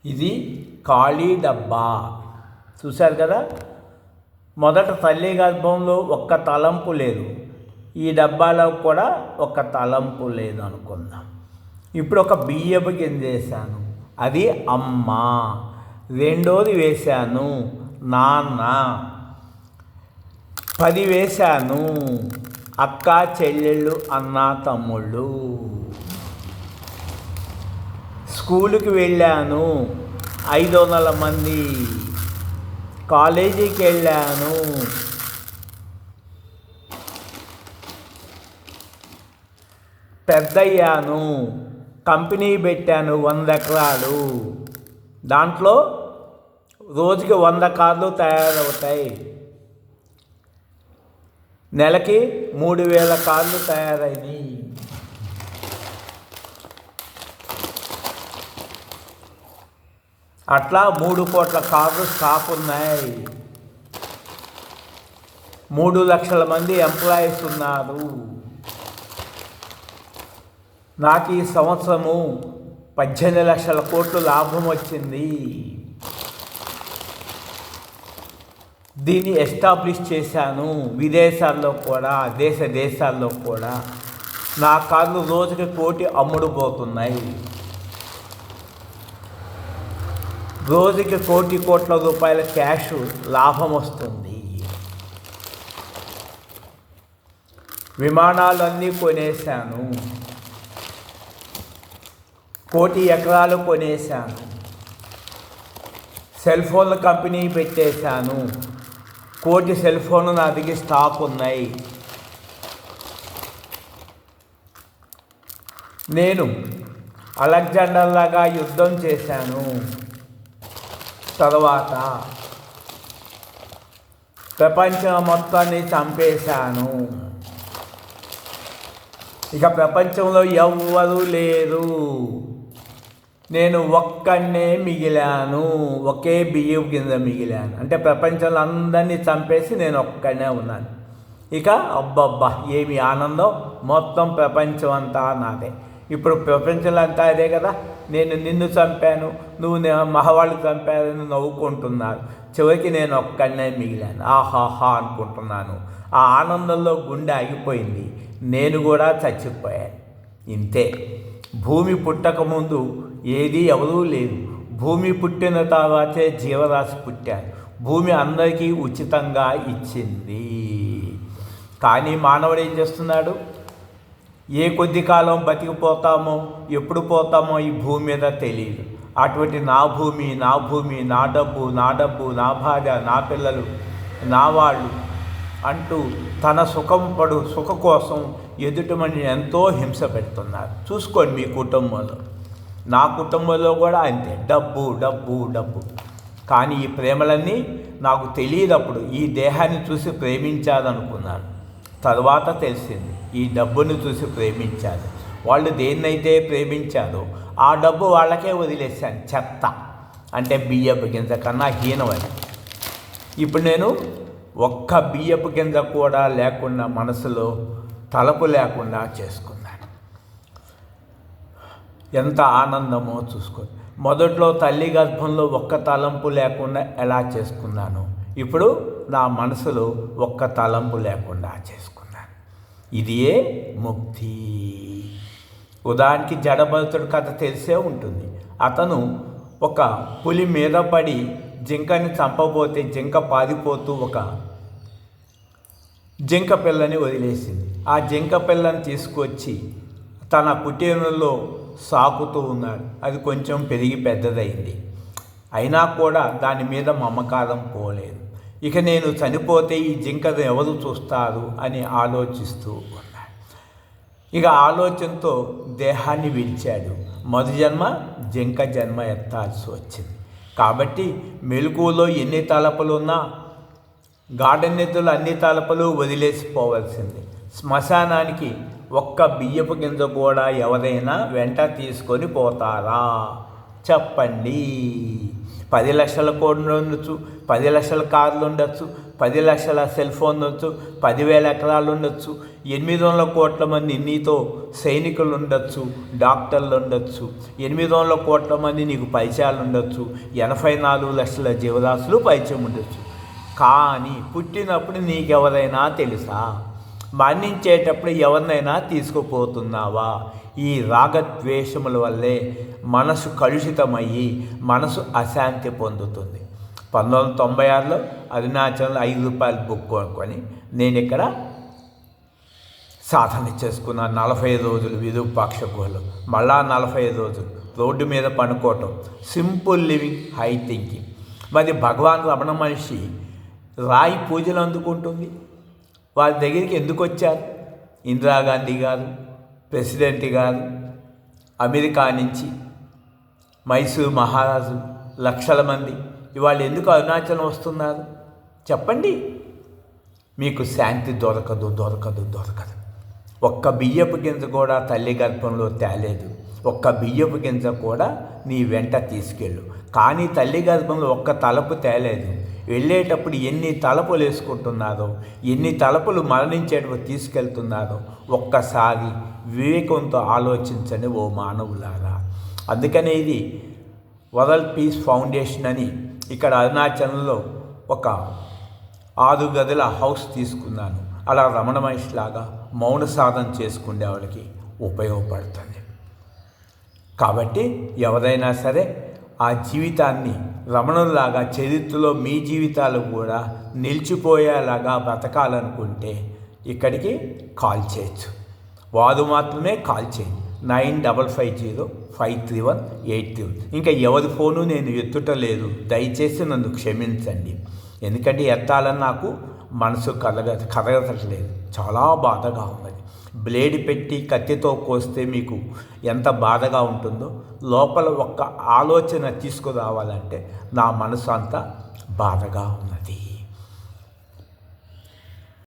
ఇది ఖాళీ డబ్బా. చూశారు కదా, మొదట తల్లి గర్భంలో ఒక్క తలంపు లేదు, ఈ డబ్బాలో కూడా ఒక్క తలంపు లేదు అనుకుందాం. ఇప్పుడు ఒక బియ్యపు గింజ వేసాను, అది అమ్మ. రెండోది వేశాను, నాన్న. 10 వేశాను, అక్క, చెల్లెళ్ళు, అన్న, తమ్ముళ్ళు. స్కూలుకి వెళ్ళాను, 500 మంది. కాలేజీకి వెళ్ళాను, పెద్దయ్యాను, కంపెనీ పెట్టాను 100 ఎకరాలు. దాంట్లో రోజుకి 100 కార్లు తయారవుతాయి, నెలకి 3000 కార్లు తయారైనవి. అట్లా 3 కోట్ల కార్లు స్టాక్ ఉన్నాయి, 3 లక్షల మంది ఎంప్లాయీస్ ఉన్నారు. నాకు ఈ సంవత్సరము 18 లక్షల కోట్లు లాభం వచ్చింది. దీన్ని ఎస్టాబ్లిష్ చేశాను విదేశాల్లో కూడా, దేశాల్లో కూడా. నా కార్లు రోజుకి 1 కోటి అమ్ముడుపోతున్నాయి. రోజుకి 1 కోట్ల రూపాయల క్యాష్ లాభం వస్తుంది. విమానాలన్నీ కొనేశాను, 1 కోటి ఎకరాలు కొనేశాను. సెల్ ఫోన్ల కంపెనీ పెట్టేశాను, 1 కోటి సెల్ ఫోన్లు నా దగ్గర స్టాక్ ఉన్నాయి. నేను అలెగ్జాండర్ లాగా యుద్ధం చేశాను, తర్వాత ప్రపంచం మొత్తాన్ని చంపేశాను. ఇక ప్రపంచంలో ఎవ్వరూ లేరు, నేను ఒక్కడే మిగిలాను. ఒకే బియ్యం కింద మిగిలాను, అంటే ప్రపంచంలో అందరినీ చంపేసి నేను ఒక్కడే ఉన్నాను. ఇక అబ్బబ్బా ఏమి ఆనందం, మొత్తం ప్రపంచం అంతా నాదే. ఇప్పుడు ప్రపంచంలో అంతా అదే కదా, నేను నిన్ను చంపాను, నువ్వు మగవాళ్ళు చంపారని నవ్వుకుంటున్నారు. చివరికి నేను ఒక్కడనే మిగిలాను, ఆహాహా అనుకుంటున్నాను. ఆ ఆనందంలో గుండె ఆగిపోయింది, నేను కూడా చచ్చిపోయాను. ఇంతే, భూమి పుట్టకముందు ఏది ఎవరూ లేదు, భూమి పుట్టిన తర్వాతే జీవరాశి పుట్టారు. భూమి అందరికీ ఉచితంగా ఇచ్చింది. కానీ మానవుడు ఏం చేస్తున్నాడు? ఏ కొద్ది కాలం బతికిపోతామో, ఎప్పుడు పోతామో ఈ భూమి మీద తెలియదు. అటువంటి నా భూమి, నా భూమి, నా డబ్బు, నా డబ్బు, నా భార్య, నా పిల్లలు, నా వాళ్ళు అంటూ తన సుఖ కోసం ఎదుటిమని ఎంతో హింస పెడుతున్నారు. చూసుకోండి మీ కుటుంబంలో, నా కుటుంబంలో కూడా అంతే, డబ్బు డబ్బు డబ్బు. కానీ ఈ ప్రేమలన్నీ నాకు తెలియదప్పుడు ఈ దేహాన్ని చూసి ప్రేమించాలనుకున్నాను. తర్వాత తెలిసింది ఈ డబ్బును చూసి ప్రేమించారు. వాళ్ళు దేన్నైతే ప్రేమించారో ఆ డబ్బు వాళ్ళకే వదిలేశాను, చెత్త. అంటే బియ్యపు గింజ కన్నా హీనమని. ఇప్పుడు నేను ఒక్క బియ్యపు గింజ కూడా లేకుండా, మనసులో తలపు లేకుండా చేసుకున్నాను. ఎంత ఆనందమో చూసుకో. మొదట్లో తల్లి గర్భంలో ఒక్క తలంపు లేకుండా ఎలా చేసుకున్నాను, ఇప్పుడు నా మనసులో ఒక్క తలంపు లేకుండా చేసుకున్నాను. ఇదియే ముక్తి. ఉదాహరణకి జడభరతుడి కథ తెలిసే ఉంటుంది. అతను ఒక పులి మీద పడి జింకని చంపబోతే జింక పారిపోతూ ఒక జింక పిల్లని వదిలేసింది. ఆ జింక పిల్లని తీసుకొచ్చి తన కుటీరంలో సాకుతూ ఉన్నాడు. అది కొంచెం పెరిగి పెద్దదైంది, అయినా కూడా దాని మీద మమకారం పోలేదు. ఇక నేను చనిపోతే ఈ జింకను ఎవరు చూస్తారు అని ఆలోచిస్తూ ఉన్నాడు. ఇక ఆలోచనతో దేహాన్ని విడిచాడు. జన్మ జింక జన్మ ఎత్తాల్సి వచ్చింది. కాబట్టి మెలకువలో ఎన్ని తలపులున్నా గార్డెన్ నిద్రలు అన్ని తలపులు వదిలేసిపోవలసింది. శ్మశానానికి ఒక్క బియ్యపు గింజ కూడా ఎవరైనా వెంట తీసుకొని పోతారా? చెప్పండి. 10 లక్షల కోట్లు ఉండొచ్చు, 10 లక్షల కార్లు ఉండొచ్చు, 10 లక్షల సెల్ ఫోన్ ఉండొచ్చు, 10,000 ఎకరాలు ఉండొచ్చు, 800 కోట్ల మంది నీతో సైనికులు ఉండొచ్చు, డాక్టర్లు ఉండొచ్చు, 800 కోట్ల మంది నీకు పరిచయాలు ఉండొచ్చు, 84 లక్షల జీవరాశులు పరిచయం ఉండొచ్చు. కానీ పుట్టినప్పుడు నీకెవరైనా తెలుసా? మరణించేటప్పుడు ఎవరినైనా తీసుకుపోతున్నావా? ఈ రాగద్వేషముల వల్లే మనసు కలుషితమయ్యి మనసు అశాంతి పొందుతుంది. 1996లో అరుణాచలంలో ₹5 బుక్ కొనుక్కొని నేను ఇక్కడ సాధన చేసుకున్నాను. 45 రోజులు విరూపాక్ష గుహలో, మళ్ళా 45 రోజులు రోడ్డు మీద పడుకోవటం, సింపుల్ లివింగ్, హై థింకింగ్. మరి భగవాన్ రమణ మహర్షి రాయి పూజలు అందుకుంటుంది. వారి దగ్గరికి ఎందుకు వచ్చారు? ఇందిరాగాంధీ గారు, ప్రెసిడెంట్ గారు, అమెరికా నుంచి మైసూర్ మహారాజు, లక్షల మంది ఇవాళ ఎందుకు అరుణాచలం వస్తున్నారు చెప్పండి? మీకు శాంతి దొరకదు. ఒక్క బియ్యపు గింజ కూడా తల్లి గర్భంలో తేలేదు. ఒక్క బియ్యపు గింజ కూడా నీ వెంట తీసుకెళ్ళు. కానీ తల్లి గర్భంలో ఒక్క తలపు తేలేదు. వెళ్ళేటప్పుడు ఎన్ని తలపులు వేసుకుంటున్నారో, ఎన్ని తలపులు మరణించేటప్పుడు తీసుకెళ్తున్నారో ఒక్కసారి వివేకంతో ఆలోచించండి ఓ మానవులారా. అందుకనే ఇది వరల్డ్ పీస్ ఫౌండేషన్ అని ఇక్కడ అరుణాచలంలో ఒక 6 గదుల హౌస్ తీసుకున్నాను. అలా రమణ మహర్షి లాగా మౌన సాధన చేసుకునే వాళ్ళకి ఉపయోగపడుతుంది. కాబట్టి ఎవరైనా సరే ఆ జీవితాన్ని రమణులాగా చరిత్రలో మీ జీవితాలు కూడా నిలిచిపోయేలాగా బ్రతకాలనుకుంటే ఇక్కడికి కాల్ చేయొచ్చు. వారు మాత్రమే కాల్ చేయండి. 9550531831. ఇంకా ఎవరి ఫోను నేను ఎత్తుటలేదు, దయచేసి నన్ను క్షమించండి. ఎందుకంటే ఎత్తాలని నాకు మనసు కదగట్లేదు, చాలా బాధగా ఉన్నది. బ్లేడ్ పెట్టి కత్తితో కోస్తే మీకు ఎంత బాధగా ఉంటుందో, లోపల ఒక్క ఆలోచన తీసుకురావాలంటే నా మనసు అంతా బాధగా ఉన్నది.